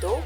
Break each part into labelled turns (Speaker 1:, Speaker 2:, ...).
Speaker 1: 2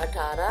Speaker 1: 18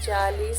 Speaker 1: 40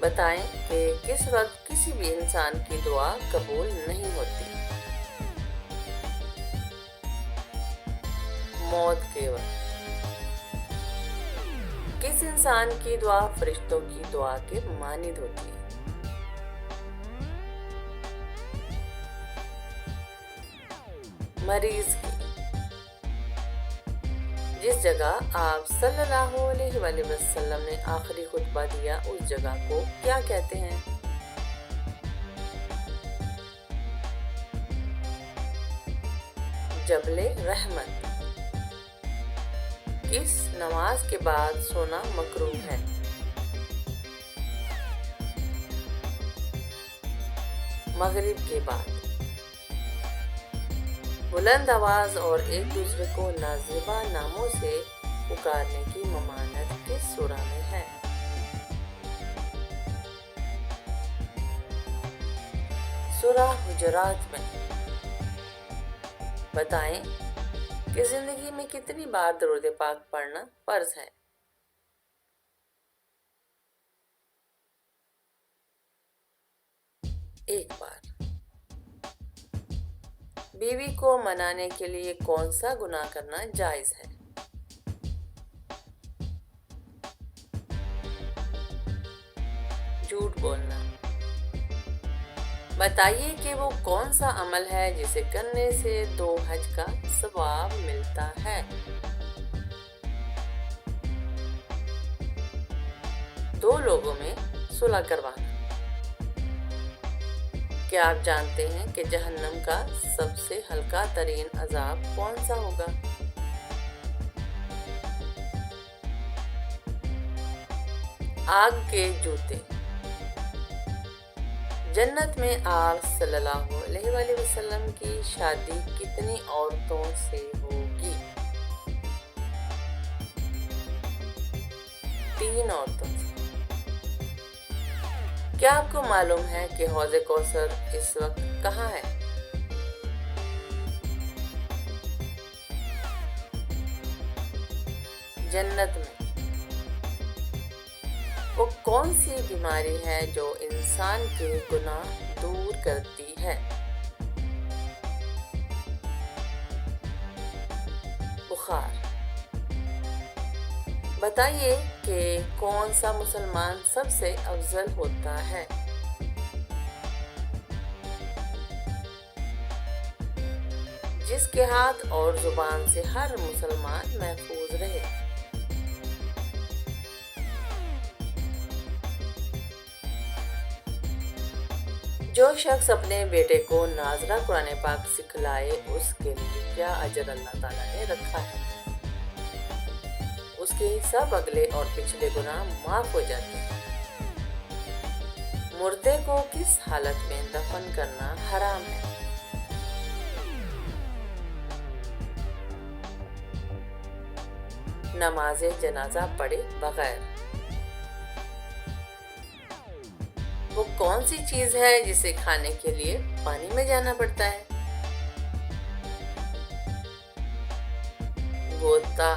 Speaker 1: بتائیں کہ کس وقت کسی بھی انسان کی دعا قبول نہیں ہوتی؟ موت کے وقت۔ کس انسان کی دعا فرشتوں کی دعا کے مانند ہوتی ہے؟ مریض کی۔ جس جگہ آپ صلی اللہ علیہ وآلہ وسلم نے آخری خطبہ دیا اس جگہ کو کیا کہتے ہیں؟ جبل رحمت۔ کس نماز کے بعد سونا مکروہ ہے؟ مغرب کے بعد۔ بلند آواز اور ایک دوسرے کو نازیبا ناموں سے پکارنے کی ممانعت کس سورہ میں ہے؟ سورہ حجرات میں۔ بتائیں کہ زندگی میں کتنی بار درود پاک پڑھنا فرض ہے؟ ایک بار۔ بیوی کو منانے کے لیے کون سا گناہ کرنا جائز ہے؟ جھوٹ بولنا۔ بتائیے کہ وہ کون سا عمل ہے جسے کرنے سے 2 حج کا ثواب ملتا ہے؟ 2 لوگوں میں صلح کروانا۔ کیا آپ جانتے ہیں کہ جہنم کا سب سے ہلکا ترین عذاب کون سا ہوگا؟ آگ کے جوتے۔ جنت میں آپ صلی اللہ علیہ وآلہ وسلم کی شادی کتنی عورتوں سے ہوگی؟ 3 عورتوں سے۔ کیا آپ کو معلوم ہے کہ حوض کوثر اس وقت کہاں ہے؟ جنت میں۔ وہ کون سی بیماری ہے جو انسان کے گناہ دور کرتی ہے؟ بخار۔ بتائیے کہ کون سا مسلمان سب سے افضل ہوتا ہے؟ جس کے ہاتھ اور زبان سے ہر مسلمان محفوظ رہے۔ جو شخص اپنے بیٹے کو ناظرہ قرآن پاک سکھلائے اس کے لیے کیا اجر اللہ تعالیٰ نے رکھا ہے؟ اس کے سب اگلے اور پچھلے گناہ معاف ہو جاتے ہیں۔ مردے کو کس حالت میں دفن کرنا حرام ہے؟ نماز جنازہ پڑھے بغیر۔ وہ کون سی چیز ہے جسے کھانے کے لیے پانی میں جانا پڑتا ہے؟ غوطہ۔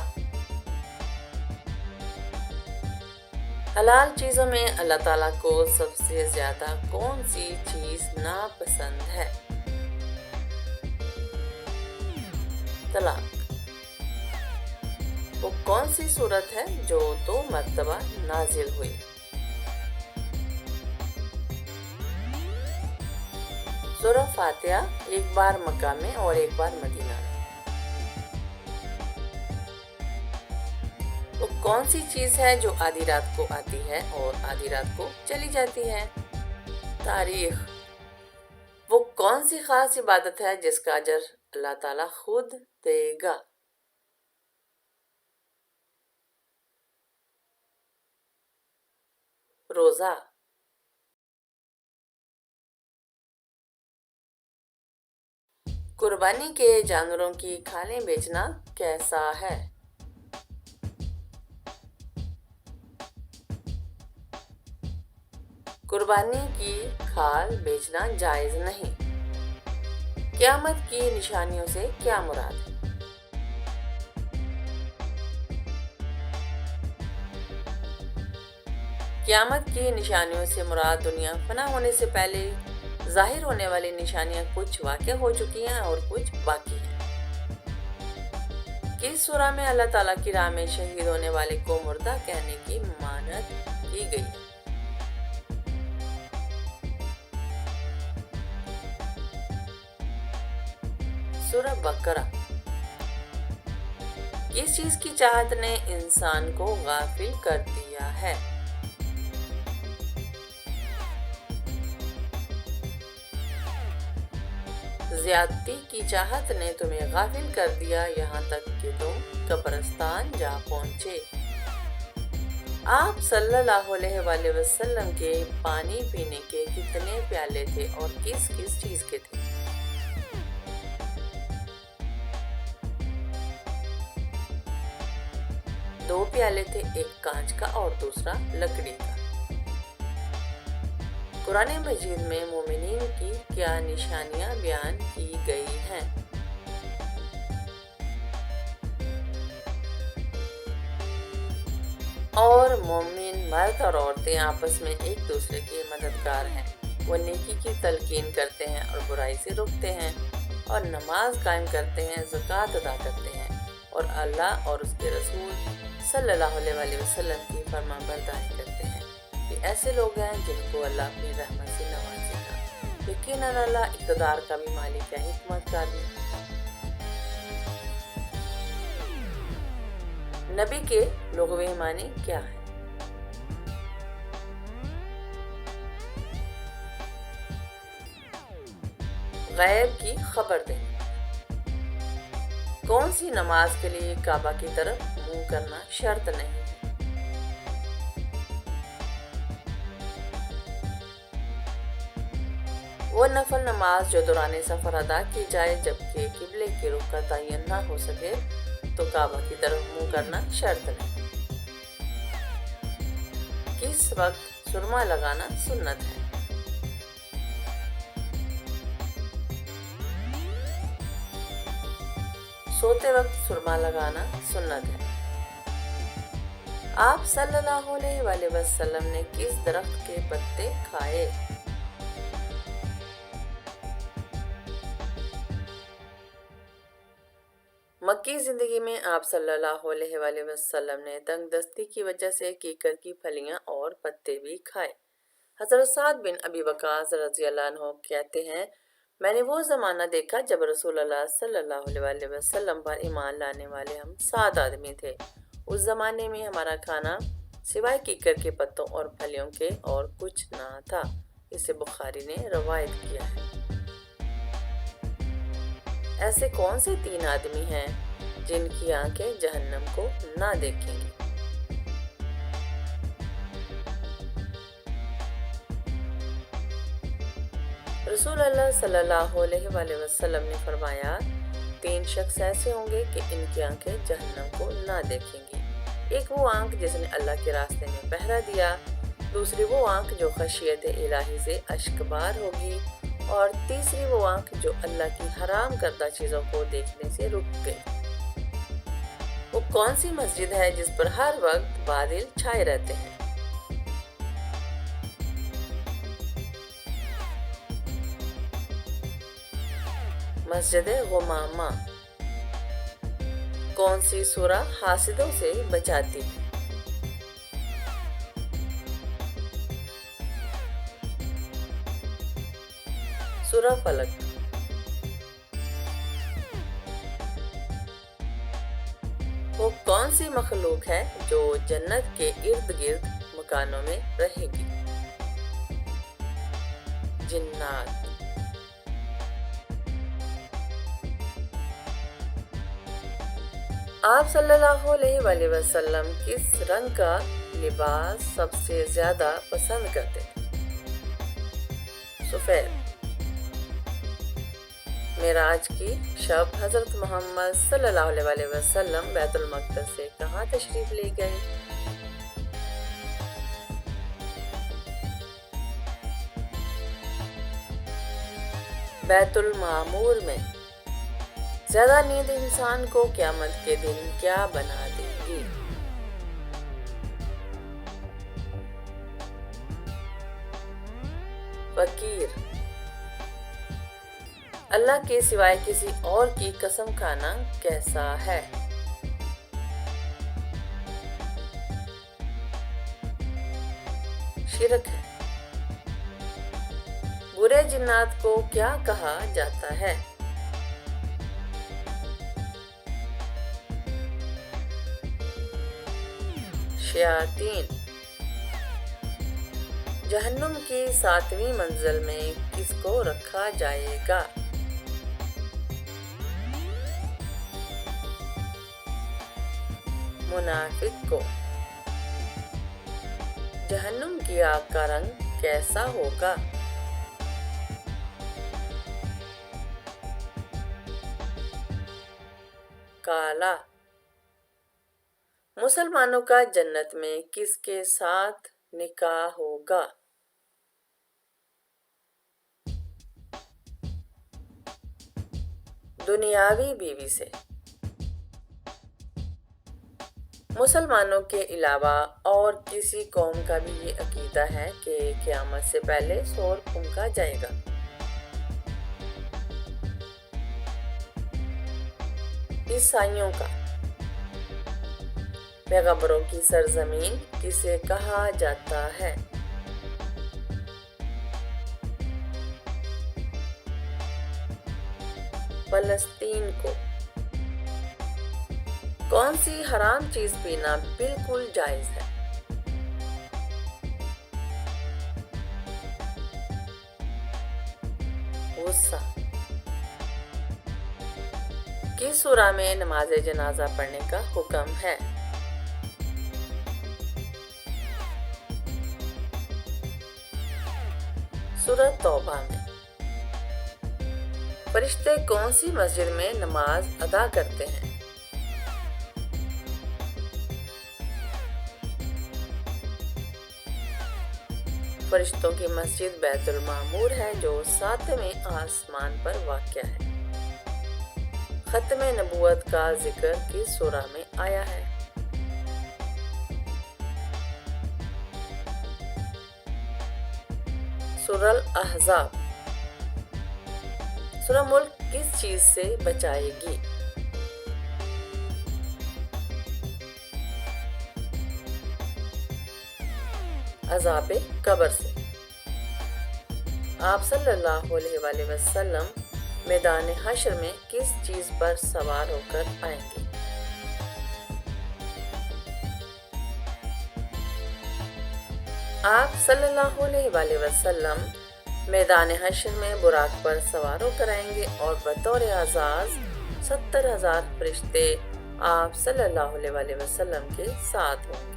Speaker 1: حلال چیزوں میں اللہ تعالیٰ کو سب سے زیادہ کون سی چیز ناپسند ہے؟ طلاق۔ وہ کون سی سورت ہے جو 2 مرتبہ نازل ہوئی؟ سورہ فاتحہ، ایک بار مکہ میں اور ایک بار مدینہ میں۔ وہ کون سی چیز ہے جو آدھی رات کو آتی ہے اور آدھی رات کو چلی جاتی ہے؟ تاریخ۔ وہ کون سی خاص عبادت ہے جس کا اجر اللہ تعالیٰ خود دے گا؟ روزہ۔ قربانی کے جانوروں کی کھالیں بیچنا کیسا ہے؟ قربانی کی کھال بیچنا جائز نہیں۔ قیامت کی نشانیوں سے کیا مراد ہے؟ قیامت کی نشانیوں سے مراد دنیا فنا ہونے سے پہلے ظاہر ہونے والی نشانیاں کچھ واقع ہو چکی ہیں اور کچھ باقی ہیں۔ کس سورہ میں اللہ تعالیٰ کی راہ میں شہید ہونے والے کو مردہ کہنے کی ممانعت کی گئی ہے؟ سورہ بقرہ۔ کس چیز کی چاہت نے انسان کو غافل کر دیا ہے؟ زیادتی کی چاہت نے تمہیں غافل کر دیا یہاں تک کہ تم قبرستان جا پہنچے۔ آپ صلی اللہ علیہ وآلہ وسلم کے پانی پینے کے کتنے پیالے تھے اور کس کس چیز کے تھے؟ 2 پیالے تھے، ایک کانچ کا اور دوسرا لکڑی کا۔ قرآن مجید میں مومنین کی کیا نشانیاں بیان کی گئی ہیں؟ اور مومن مرد اور عورتیں آپس میں ایک دوسرے کے مددگار ہیں، وہ نیکی کی تلقین کرتے ہیں اور برائی سے روکتے ہیں اور نماز قائم کرتے ہیں، زکوٰۃ ادا کرتے ہیں اور اللہ اور اس کے رسول صلی اللہ علیہ وآلہ وسلم کی فرمان برداری کرتے ہیں۔ یہ ایسے لوگ ہیں جن کو اللہ اپنی رحمت سے نوازے گا۔ یقیناً اللہ اقتدار کا بھی مالک ہے، حکمت کا بھی۔ نبی کے لغوی معنی کیا ہے؟ غیب کی خبر دینا۔ کون سی نماز کے لیے کعبہ کی طرف منہ کرنا شرط نہیں ہے؟ وہ نفل نماز جو دوران سفر ادا کی جائے جبکہ قبلے کی رخ کا تعین نہ ہو سکے تو کعبہ کی طرف منہ کرنا شرط نہیں۔ کس وقت سرما لگانا سنت ہے؟ سوتے وقت سرما لگانا سنت ہے۔ آپ صلی اللہ علیہ وآلہ وسلم نے کس درخت کے پتے کھائے؟ مکی زندگی میں آپ صلی اللہ علیہ وآلہ وسلم نے تنگ دستی کی وجہ سے کیکر کی پھلیاں اور پتے بھی کھائے۔ حضرت سعد بن ابی وقاص رضی اللہ عنہ کہتے ہیں، میں نے وہ زمانہ دیکھا جب رسول اللہ صلی اللہ علیہ وآلہ وسلم پر ایمان لانے والے ہم 7 آدمی تھے۔ اس زمانے میں ہمارا کھانا سوائے کیکر کے پتوں اور پھلیوں کے اور کچھ نہ تھا۔ اسے بخاری نے روایت کیا ہے۔ ایسے کون سے 3 آدمی ہیں جن کی آنکھیں جہنم کو نہ دیکھیں گی؟ رسول اللہ صلی اللہ علیہ وآلہ وسلم نے فرمایا، 3 شخص ایسے ہوں گے کہ ان کی آنکھیں جہنم کو نہ دیکھیں گی۔ ایک وہ آنکھ جس نے اللہ کے راستے میں پہرا دیا، دوسری وہ آنکھ جو خشیت الہی سے اشکبار ہوگی، اور تیسری وہ آنکھ جو اللہ کی حرام کردہ چیزوں کو دیکھنے سے رک گئی۔ وہ کون سی مسجد ہے جس پر ہر وقت بادل چھائے رہتے ہیں؟ مسجد غمامہ۔ کون سی سورہ حاسدوں سے بچاتی ہے؟ سورہ فلق۔ وہ کون سی مخلوق ہے جو جنت کے ارد گرد مکانوں میں رہے گی؟ جنات۔ آپ صلی اللہ علیہ وآلہ وسلم کس رنگ کا لباس سب سے زیادہ پسند کرتے تھے؟ سفید۔ معراج کی شب حضرت محمد صلی اللہ علیہ وآلہ وسلم بیت المقدس سے کہاں تشریف لے گئے؟ بیت المعمور میں۔ زیادہ نیند انسان کو قیامت کے دن کیا بنا دے گی؟ فقیر، اللہ کے سوائے کسی اور کی قسم کھانا کیسا ہے؟ شرک ہے۔ برے جنات کو کیا کہا جاتا ہے؟ شیاطین۔ جہنم کی 7ویں منزل میں کس کو رکھا جائے گا؟ منافق کو۔ جہنم کی آگ کا رنگ کیسا ہوگا؟ کالا۔ مسلمانوں کا جنت میں کس کے ساتھ نکاح ہوگا؟ دنیاوی بیوی سے۔ مسلمانوں کے علاوہ اور کسی قوم کا بھی یہ عقیدہ ہے کہ قیامت سے پہلے سور پھونکا جائے گا۔ عیسائیوں کا۔ پیغمبروں کی سرزمین کسے کہا جاتا ہے؟ فلسطین کو۔ کون سی حرام چیز پینا بالکل جائز ہے؟ غصہ۔ کس سورہ میں نماز جنازہ پڑھنے کا حکم ہے؟ سورہ توبہ میں۔ فرشتے کون سی مسجد میں نماز ادا کرتے ہیں؟ فرشتوں کی مسجد بیت المعمور ہے جو 7ویں آسمان پر واقع ہے۔ ختم نبوت کا ذکر کس سورہ میں آیا ہے؟ سورہ الاحزاب۔ سورہ ملک کس چیز سے بچائے گی؟ عذاب قبر سے۔ آپ صلی اللہ علیہ وآلہ وسلم میدان حشر میں کس چیز پر سوار ہو کر آئیں گے؟ آپ صلی اللہ علیہ وآلہ وسلم میدان حشر میں براق پر سوار ہو کر آئیں گے اور بطور اعزاز 70,000 فرشتے آپ صلی اللہ علیہ وآلہ وسلم کے ساتھ ہوں گے۔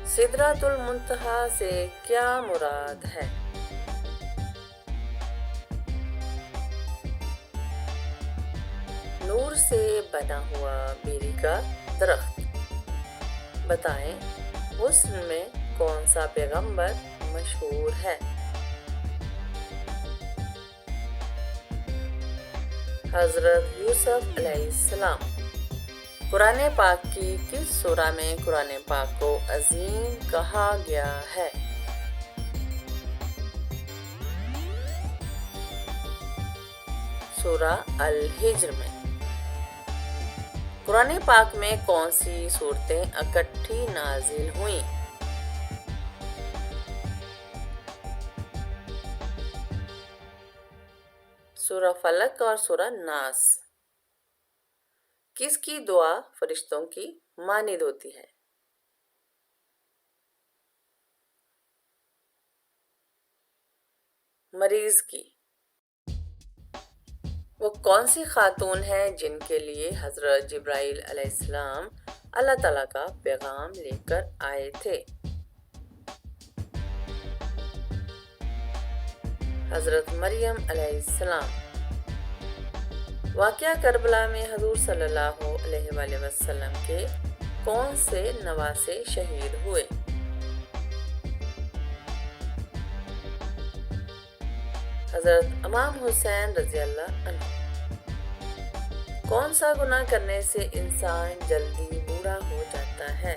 Speaker 1: سدرۃ المنتہا سے کیا مراد ہے؟ نور سے بنا ہوا بیری کا درخت۔ بتائیں حسن میں کون سا پیغمبر مشہور ہے؟ حضرت یوسف علیہ السلام۔ قرآن پاک کی کس سورہ میں قرآن پاک کو عظیم کہا گیا ہے؟ سورہ الحجر میں۔ قرآن پاک میں کون سی صورتیں اکٹھی نازل ہوئیں؟ سورہ فلق اور سورہ ناس۔ کس کی دعا فرشتوں کی مانند ہوتی ہے؟ مریض کی۔ وہ کون سی خاتون ہیں جن کے لیے حضرت جبرائیل علیہ السلام اللہ تعالیٰ کا پیغام لے کر آئے تھے؟ حضرت مریم علیہ السلام۔ واقعہ کربلا میں حضور صلی اللہ علیہ وآلہ وسلم کے کون سے نواسے شہید ہوئے؟ حضرت امام حسین رضی اللہ عنہ۔ کون سا گناہ کرنے سے انسان جلدی بوڑھا ہو جاتا ہے؟